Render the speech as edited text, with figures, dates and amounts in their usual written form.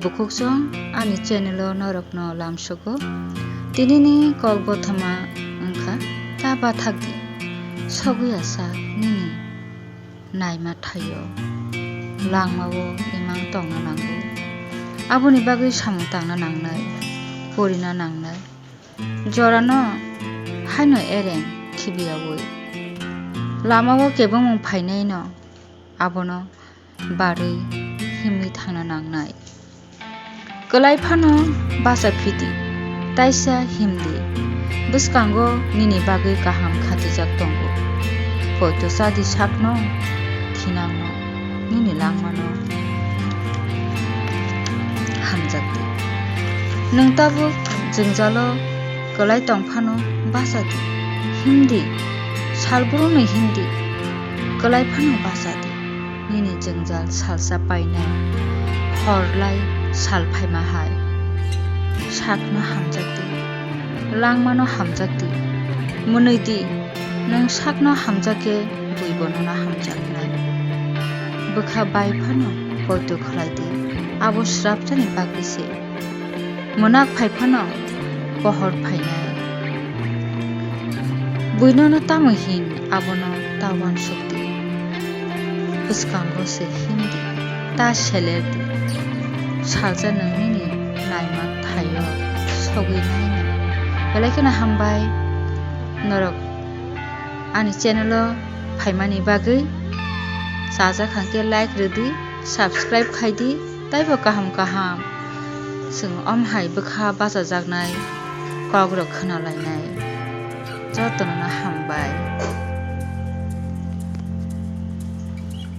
Bukukjong ani channel norokno lamsoko tinini kok bothama wngkha taba thakdi soguya sak nini naima thayo langmao imang tongna nango aboni bagui samung tangna nangnai porina nangnai jorano haino ereng khibiyawi lamao kebong phainai no abono barui himui thangna nangnai kelai phano basa phiti taisa himdi bwskango nini bagui kaham khatijak tongo hoito sadi sakno thinangno nini langmano hamjakdi nungtabu jingjalo kelai tongphano basadi hindi salburu hindi kelai phano basadi nini jingjal salsa painai horlai salphaima hai sakno hamjakdi langmano hamjakdi munoidi nang sakno hamjake buibono na hamjaknai bukha bai phano hoito khalaidi abo srapjani bagise monak phaiphano pohor phainai buinono tamohin abono tawan shukti bwskango se hindi ta selerdi salja nangni naima thayo sogui naina belaikena hambai norok ani channel phaimani bagui saja khangke like redi subscribe khaidi taibo kaham kaham sung omhai bukha basa jaknai kogrok khana lainai jotona hambai।